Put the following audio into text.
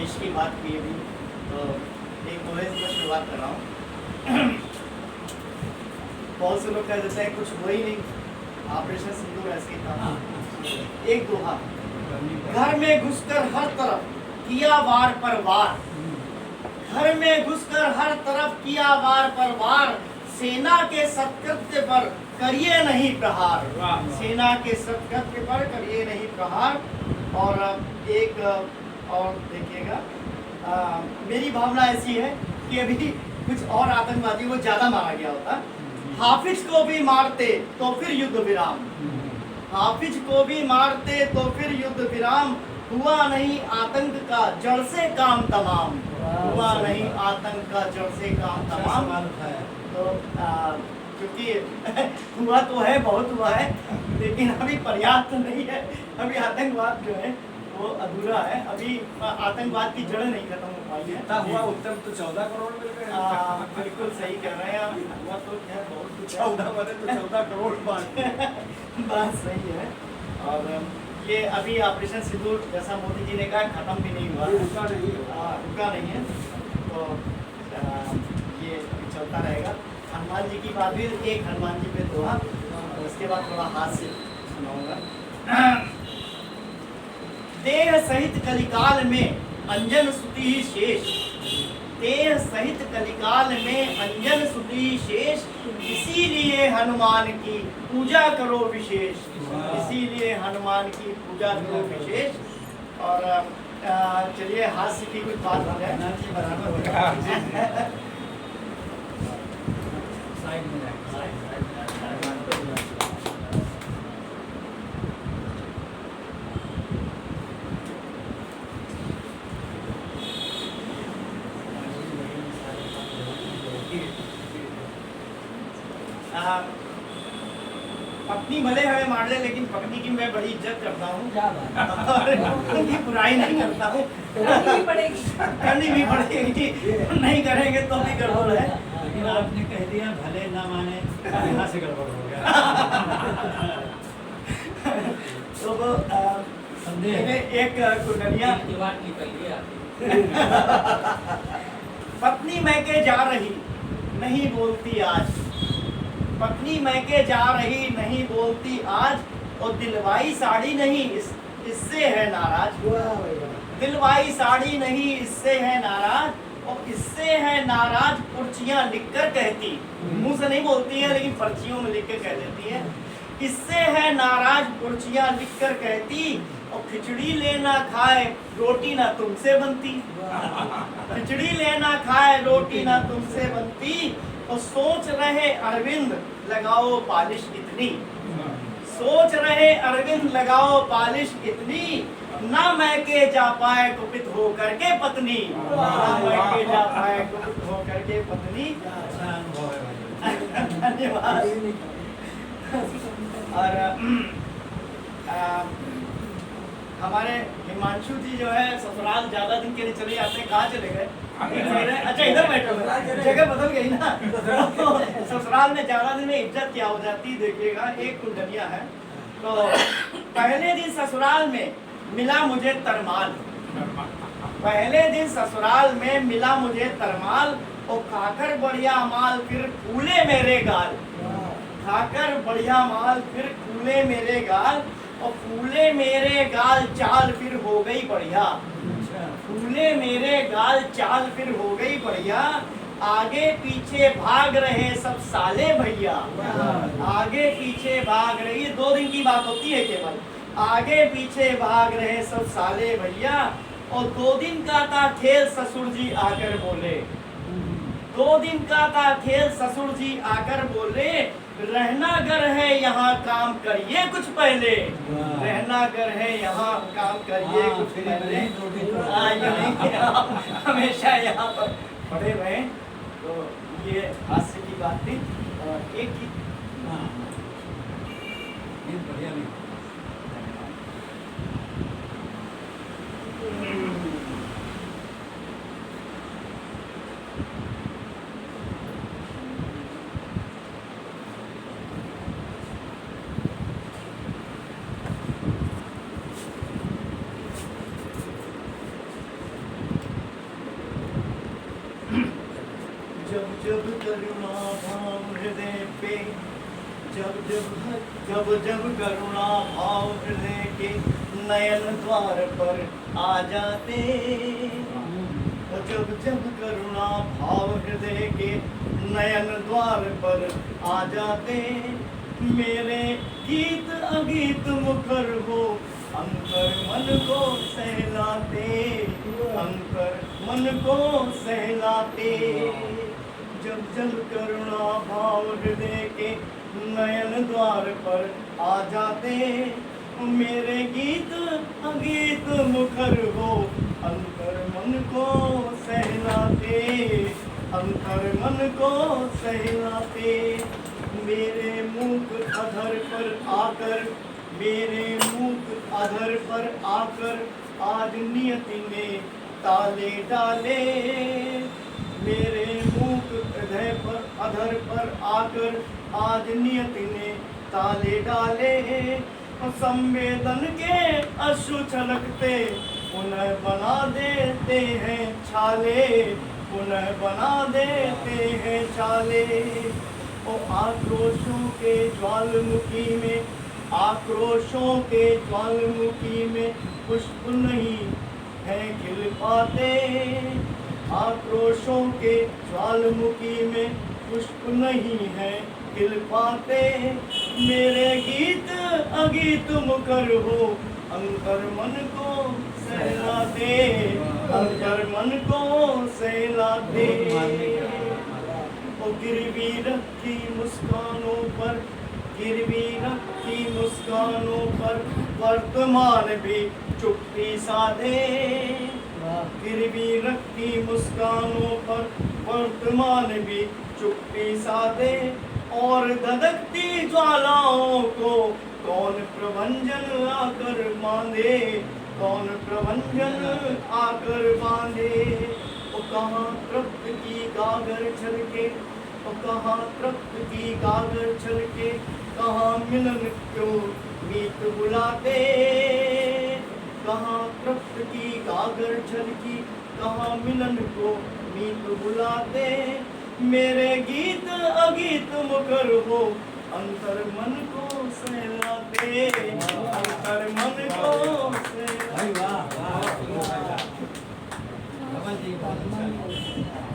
इसकी बात की अभी, तो एक दोहे से शुरुआत कर रहा हूँ। बहुत से लोग कह देते हैं कुछ हुआ ही नहीं, ऑपरेशन सिंदूर ऐसे ही था। एक दोहा, घर में घुसकर हर तरफ किया वार पर वार, घर में घुसकर हर तरफ किया वार पर वार, सेना के सत्कृत्य पर करिए नहीं प्रहार, सेना के सत्कृत्य पर करिए नहीं प्रहार। और एक और देखिएगा, मेरी भावना ऐसी है कि अभी कुछ और आतंकवादी वो ज्यादा मारा गया होता, हाफिज को भी मारते तो फिर युद्ध विराम, हाफिज को भी मारते तो फिर युद्ध विराम, हुआ नहीं आतंक का जड़ से काम तमाम, हुआ नहीं आतंक का जड़ से काम तमाम। तो क्योंकि हुआ तो है, बहुत हुआ है, लेकिन अभी पर्याप्त नहीं है। अभी आतंकवाद जो है वो अधूरा है, अभी आतंकवाद की जड़ नहीं खत्म हो पाई है। हुआ उत्तम तो 14 करोड़ मिल गए। बिल्कुल सही कह रहे हैं आप, हुआ तो क्या बहुत कुछ 14 बने तो 14 करोड़ बात सही है। और ये अभी ऑपरेशन सिंदूर जैसा मोदी जी ने कहा खत्म भी नहीं हुआ, रुका नहीं है, तो ये चलता रहेगा। हनुमान जी की बात भी, एक हनुमान जी पे दोहा, तो उसके बाद थोड़ा हास्य सुनाऊंगा। देह सहित कलिकाल में अंजन सुति ही शेष, देह सहित कलिकाल में अंजन सुति ही शेष, इसीलिए हनुमान की पूजा करो विशेष, इसीलिए हनुमान की पूजा करो विशेष। और चलिए हास्य की कुछ बात हो जाए। पत्नी भले हमें मार ले, लेकिन पत्नी की मैं बड़ी इज्जत करता हूँ और उनकी बुराई नहीं करता हूँ। करनी भी पड़ेगी, नहीं करेंगे तो भी गड़बड़ है। लेकिन आपने कह दिया भले ना माने, यहाँ से गड़बड़ हो गया। तो वो एक कुंडलिया, पत्नी मैके जा रही नहीं बोलती आज, पत्नी मैके जा रही नहीं बोलती आज, और दिलवाई साड़ी नहीं इससे है नाराज, दिलवाई साड़ी नहीं इससे है नाराज, और इससे है नाराज पर्चियां लिखकर कहती, मुंह से नहीं बोलती है लेकिन पर्चियों में लिख के कह देती है। इससे है नाराज पर्चियां लिखकर कहती, और खिचड़ी लेना खाए रोटी ना तुमसे बनती, खिचड़ी लेना खाए रोटी ना तुमसे बनती, और सोच रहे अरविंद लगाओ पालिश इतनी, सोच रहे अरविंद लगाओ पालिश इतनी, ना मैके जा पाए कुपित हो करके पत्नी, ना मैके जा पाए कुपित हो करके पत्नी। धन्यवाद। और हमारे हिमांशु जी जो है ससुराल ज्यादा दिन के लिए चले जाते हैं, कहाँ चले गए? अच्छा इधर बैठे हुए, जगह बदल गई ना। तो ससुराल में ज्यादा दिन में इज्जत क्या हो जाती, देखिएगा। एक कुंडलिया है, तो पहले दिन ससुराल में मिला मुझे तरमाल, पहले दिन ससुराल में मिला मुझे तरमाल, और खाकर बढ़िया माल फिर फूले मेरे गाल, खाकर बढ़िया माल फिर फूले मेरे गाल, और फूले मेरे गाल चाल फिर हो गई बढ़िया, फूले मेरे गाल चाल फिर हो गई बढ़िया, आगे पीछे भाग रहे सब साले भैया, आगे पीछे भाग रही, 2 दिन की बात होती है केवल, आगे पीछे भाग रहे सब साले भैया, और 2 दिन का था खेल ससुर जी आकर बोले, 2 दिन का था खेल ससुर जी आकर बोले, रहना घर है यहाँ काम करिए कुछ पहले, रहना घर है यहाँ काम करिए कुछ पहले, हमेशा यहाँ पर पड़े रहे। तो ये हास्य की बात थी। एक की बढ़िया नहीं। जब जब करुणा भाव हृदय पे, जब जब करुणा भाव हृदय के नयन द्वार पर आ जाते, जब जब करुणा भाव हृदय के नयन द्वार पर आ जाते, मेरे गीत अगीत मुखर हो अंतर मन को सहलाते, अंतर मन को सहलाते। जब जब करुणा भाव हृदय के नयन द्वार पर आ जाते, मेरे गीत अगीत मुखर हो अंतर मन को सहलाते, अंतर मन को सहलाते। मेरे मुख अधर पर आकर, मेरे मुख अधर पर आकर आज नियति ने ताले डाले, मेरे मुख अधर पर आकर आज नियति ने ताले डाले। संवेदन के अश्रु छलकते पुनः बना देते हैं छाले, पुनः बना देते हैं छाले। ओ आक्रोशों के ज्वालामुखी में, आक्रोशों के ज्वालामुखी में पुष्प नहीं है खिल पाते, आक्रोशों के ज्वालामुखी में पुष्प नहीं है खिल पाते। मेरे गीत अगीत मुखर हो अंतर मन को सहलाते, अंतर मन को सहलाते। ओ गिरवी रखी मुस्कानों पर, गिरवी रखी मुस्कानों पर वर्तमान भी चुप्पी साधे, गिरवी रखी मुस्कानों पर वर्तमान भी चुप्पी साधे। और धधकती ज्वालाओं को कौन प्रभंजन आकर बांधे, कौन प्रभंजन आकर बांधे। ओ कहाँ तृप्त की गागर छलके, ओ कहाँ तृप्त की गागर छलके, कहाँ मिलन क्यों मीत बुलाते, कहाँ तृप्त की गागर छलकी, कहाँ मिलन को मीत बुलाते। मेरे गीत अगीत मुखर हो अंतर मन को सहलाते, अंतर मन को सहलाते। भाई वाह वाह, कमल जी बहुत अच्छा।